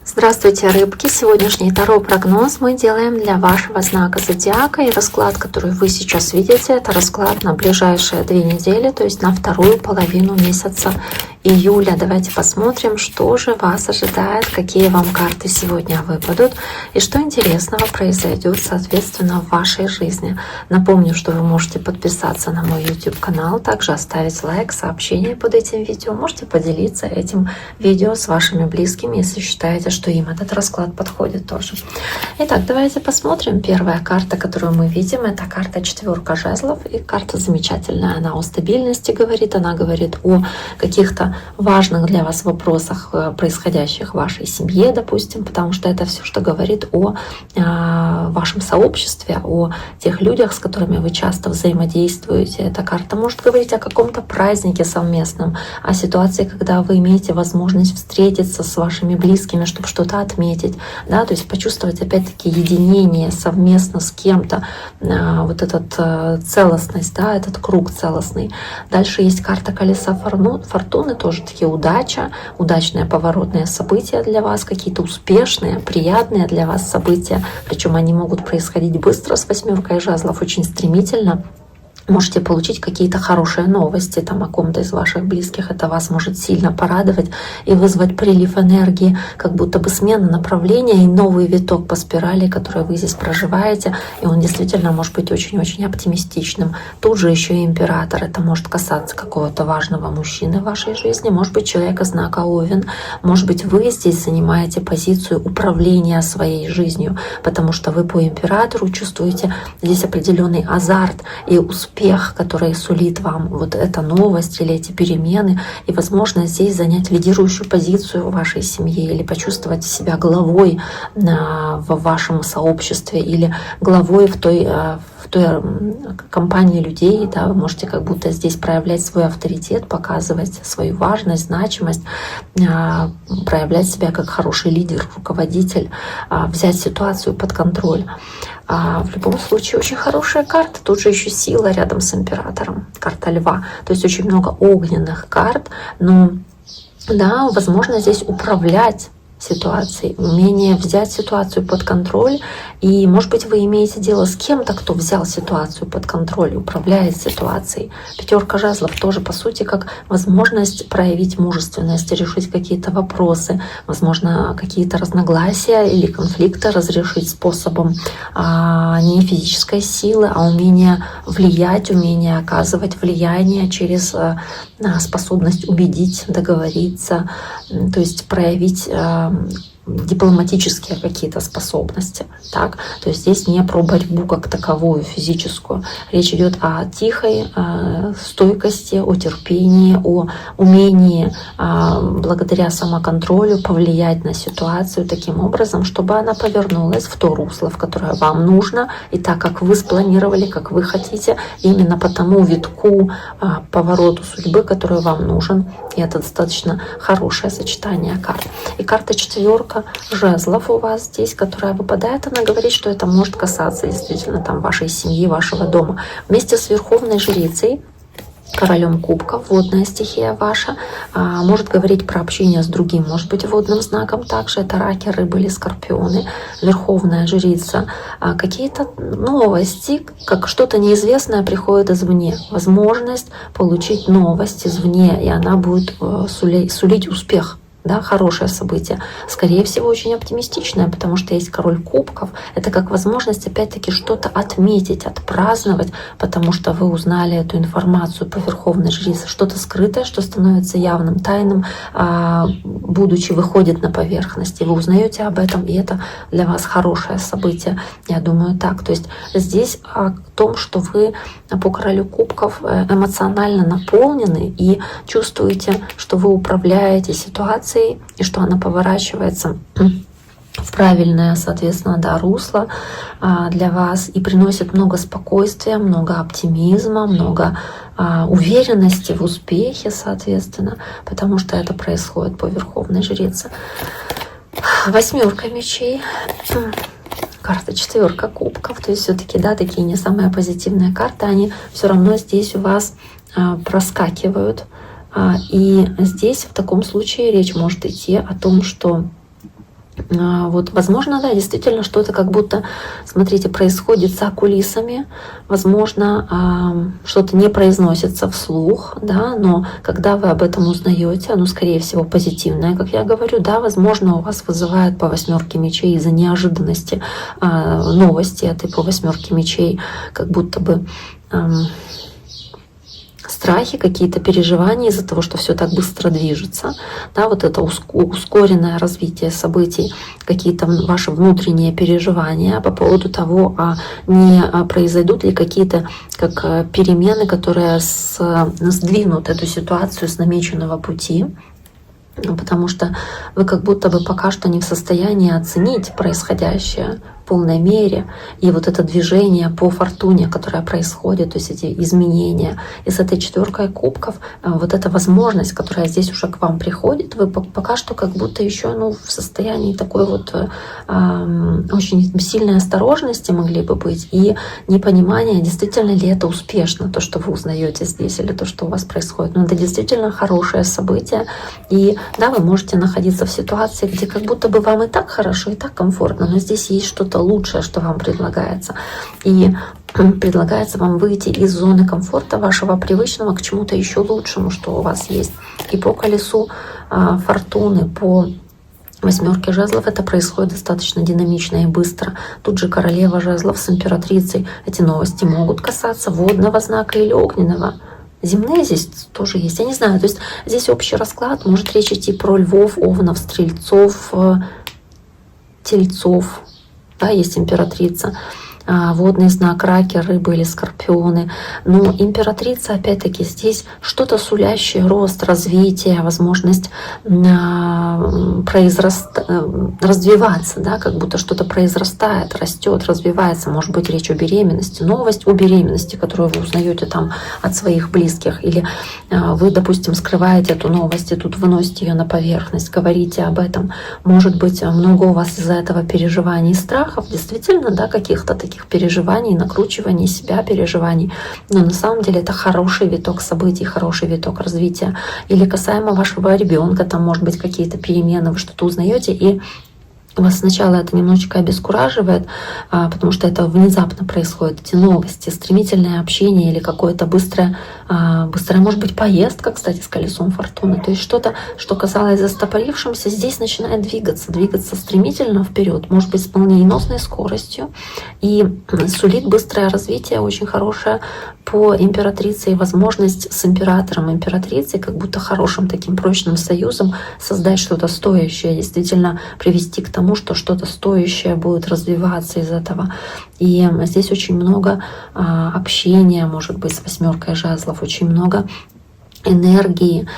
Здравствуйте, рыбки! Сегодняшний таро-прогноз мы делаем для вашего знака зодиака. И расклад, который вы сейчас видите, это расклад на ближайшие 2 недели, то есть на вторую половину месяца июля. Давайте посмотрим, что же вас ожидает, какие вам карты сегодня выпадут и что интересного произойдет, соответственно, в вашей жизни. Напомню, что вы можете подписаться на мой YouTube-канал, также оставить лайк, сообщение под этим видео. Можете поделиться этим видео с вашими близкими, если считаете, что им этот расклад подходит тоже. Итак, давайте посмотрим. Первая карта, которую мы видим, это карта 4 жезлов. И карта замечательная. Она о стабильности говорит, она говорит о каких-то важных для вас вопросах, происходящих в вашей семье, допустим, потому что это все, что говорит о вашем сообществе, о тех людях, с которыми вы часто взаимодействуете. Эта карта может говорить о каком-то празднике совместном, о ситуации, когда вы имеете возможность встретиться с вашими близкими, чтобы что-то отметить, да, то есть почувствовать опять-таки единение совместно с кем-то, вот этот целостность, да, этот круг целостный. Дальше есть карта колеса фортуны, тоже такие удача, удачные поворотные события для вас, какие-то успешные, приятные для вас события, причем они могут происходить быстро с 8 жезлов, очень стремительно. Можете получить какие-то хорошие новости там о ком-то из ваших близких. Это вас может сильно порадовать и вызвать прилив энергии, как будто бы смена направления и новый виток по спирали, который вы здесь проживаете. И он действительно может быть очень-очень оптимистичным. Тут же еще и император. Это может касаться какого-то важного мужчины в вашей жизни. Может быть, человека знака Овен. Может быть, вы здесь занимаете позицию управления своей жизнью, потому что вы по императору чувствуете здесь определенный азарт и успех, который сулит вам вот эта новость или эти перемены, и возможно здесь занять лидирующую позицию в вашей семье или почувствовать себя главой в вашем сообществе или главой в той компании людей, да, вы можете как будто здесь проявлять свой авторитет, показывать свою важность, значимость, проявлять себя как хороший лидер, руководитель, взять ситуацию под контроль. В любом случае очень хорошая карта. Тут же еще сила рядом с императором, карта льва. То есть очень много огненных карт, но да, возможно здесь управлять ситуацией, умение взять ситуацию под контроль. И, может быть, вы имеете дело с кем-то, кто взял ситуацию под контроль, управляет ситуацией. 5 жезлов тоже, по сути, как возможность проявить мужественность, решить какие-то вопросы, возможно, какие-то разногласия или конфликты разрешить способом не физической силы, а умение влиять, умение оказывать влияние через способность убедить, договориться, то есть проявить дипломатические какие-то способности. Так? То есть здесь не про борьбу как таковую физическую. Речь идет о тихой стойкости, о терпении, о умении благодаря самоконтролю повлиять на ситуацию таким образом, чтобы она повернулась в то русло, в которое вам нужно, и так, как вы спланировали, как вы хотите, именно по тому витку, повороту судьбы, который вам нужен. И это достаточно хорошее сочетание карт. И карта 4 жезлов у вас здесь, которая выпадает, она говорит, что это может касаться действительно там вашей семьи, вашего дома. Вместе с Верховной Жрицей, королем кубков, водная стихия ваша, может говорить про общение с другим, может быть, водным знаком также, это раки, рыбы или скорпионы, верховная жрица, какие-то новости, как что-то неизвестное приходит извне, возможность получить новость извне, и она будет сулить успех. Да, хорошее событие, скорее всего, очень оптимистичное, потому что есть король кубков. Это как возможность опять-таки что-то отметить, отпраздновать, потому что вы узнали эту информацию по верховной жрице, что-то скрытое, что становится явным, тайным, будучи выходит на поверхность, и вы узнаете об этом, и это для вас хорошее событие. Я думаю так. То есть здесь о том, что вы по королю кубков эмоционально наполнены и чувствуете, что вы управляете ситуацией, и что она поворачивается в правильное, соответственно, да, русло для вас и приносит много спокойствия, много оптимизма, много уверенности в успехе, соответственно, потому что это происходит по Верховной Жрице. 8 мечей. Карта 4 кубков, то есть все-таки, да, такие не самые позитивные карты, они все равно здесь у вас проскакивают. И здесь в таком случае речь может идти о том, что Вот, возможно, да, действительно что-то как будто, смотрите, происходит за кулисами, возможно, что-то не произносится вслух, да, но когда вы об этом узнаете, оно, скорее всего, позитивное, как я говорю, да, возможно, у вас вызывает по 8 мечей из-за неожиданности новости этой по 8 мечей, как будто бы страхи, какие-то переживания из-за того, что все так быстро движется, да, вот это ускоренное развитие событий, какие-то ваши внутренние переживания по поводу того, не произойдут ли какие-то как перемены, которые сдвинут эту ситуацию с намеченного пути, потому что вы как будто бы пока что не в состоянии оценить происходящее в полной мере. И вот это движение по фортуне, которое происходит, то есть эти изменения. И с этой 4 кубков вот эта возможность, которая здесь уже к вам приходит, вы пока что как будто еще в состоянии такой вот очень сильной осторожности могли бы быть и непонимания, действительно ли это успешно, то, что вы узнаете здесь, или то, что у вас происходит. Но это действительно хорошее событие. И да, вы можете находиться в ситуации, где как будто бы вам и так хорошо, и так комфортно, но здесь есть что-то лучшее, что вам предлагается. И предлагается вам выйти из зоны комфорта вашего привычного к чему-то еще лучшему, что у вас есть. И по колесу фортуны, по 8 жезлов это происходит достаточно динамично и быстро. Тут же королева жезлов с императрицей. Эти новости могут касаться водного знака или огненного. Земные здесь тоже есть, я не знаю. То есть здесь общий расклад, может речь идти про львов, овнов, стрельцов, тельцов. Да, есть императрица. Водный знак, раки, рыбы или скорпионы. Но императрица, опять-таки, здесь что-то сулящее, рост, развитие, возможность развиваться, да, как будто что-то произрастает, растет, развивается. Может быть, речь о беременности, новость о беременности, которую вы узнаете там от своих близких. Или вы, допустим, скрываете эту новость и тут выносите ее на поверхность, говорите об этом. Может быть, много у вас из-за этого переживаний и страхов, действительно, да, каких-то таких переживаний, накручиваний себя, переживаний. Но на самом деле это хороший виток событий, хороший виток развития. Или касаемо вашего ребенка, там может быть какие-то перемены, вы что-то узнаете, и вас сначала это немножечко обескураживает, потому что это внезапно происходит, эти новости, стремительное общение или какое-то быстрое, может быть, поездка, кстати, с колесом фортуны. То есть что-то, что казалось застопорившимся, здесь начинает двигаться стремительно вперед, может быть, с молниеносной скоростью, и сулит быстрое развитие, очень хорошее по императрице, и возможность с императором, императрицей, как будто хорошим таким прочным союзом создать что-то стоящее, действительно привести к тому, что что-то стоящее будет развиваться из этого. И здесь очень много общения, может быть, с 8 жезлов, очень много энергии,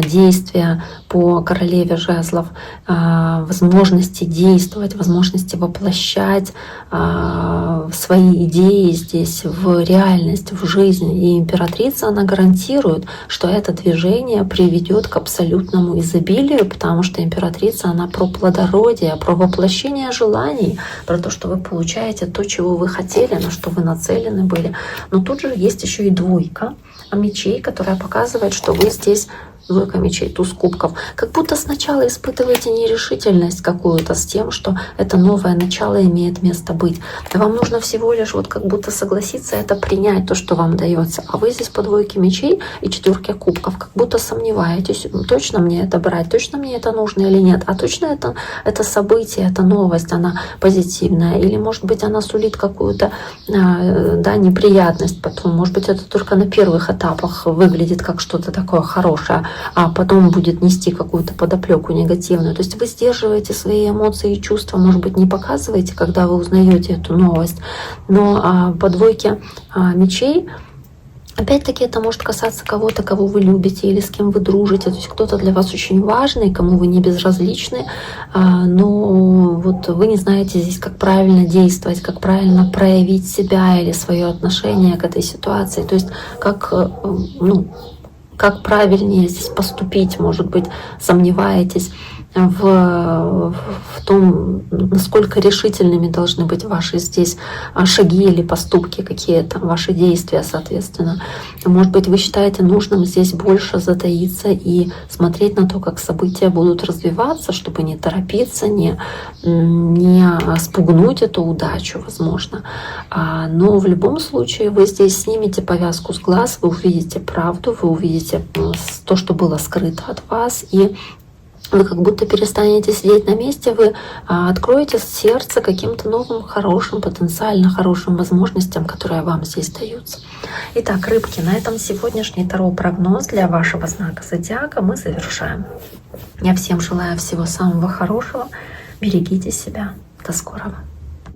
действия по королеве жезлов, возможности действовать, возможности воплощать свои идеи здесь в реальность, в жизнь. И императрица, она гарантирует, что это движение приведет к абсолютному изобилию, потому что императрица, она про плодородие, про воплощение желаний, про то, что вы получаете то, чего вы хотели, на что вы нацелены были. Но тут же есть еще и двойка мечей, которая показывает, что вы здесь, двойка мечей, туз кубков, как будто сначала испытываете нерешительность какую-то с тем, что это новое начало имеет место быть. Вам нужно всего лишь вот как будто согласиться, это принять, то, что вам дается. А вы здесь по двойке мечей и 4 кубков, как будто сомневаетесь, точно мне это брать, точно мне это нужно или нет, а точно это событие, это новость, она позитивная, или может быть она сулит какую-то неприятность потом, может быть это только на первых этапах выглядит как что-то такое хорошее, а потом будет нести какую-то подоплеку негативную. То есть вы сдерживаете свои эмоции и чувства, может быть, не показываете, когда вы узнаете эту новость. Но по двойке мечей, опять-таки, это может касаться кого-то, кого вы любите или с кем вы дружите. То есть кто-то для вас очень важный, кому вы не безразличны, но вот вы не знаете здесь, как правильно действовать, как правильно проявить себя или свое отношение к этой ситуации. То есть как правильнее здесь поступить, может быть, сомневаетесь. в том, насколько решительными должны быть ваши здесь шаги или поступки, какие-то ваши действия, соответственно. Может быть, вы считаете нужным здесь больше затаиться и смотреть на то, как события будут развиваться, чтобы не торопиться, не спугнуть эту удачу, возможно. Но в любом случае вы здесь снимете повязку с глаз, вы увидите правду, вы увидите то, что было скрыто от вас, и вы как будто перестанете сидеть на месте, вы откроете сердце каким-то новым, хорошим, потенциально хорошим возможностям, которые вам здесь даются. Итак, рыбки, на этом сегодняшний таро-прогноз для вашего знака зодиака мы завершаем. Я всем желаю всего самого хорошего. Берегите себя. До скорого.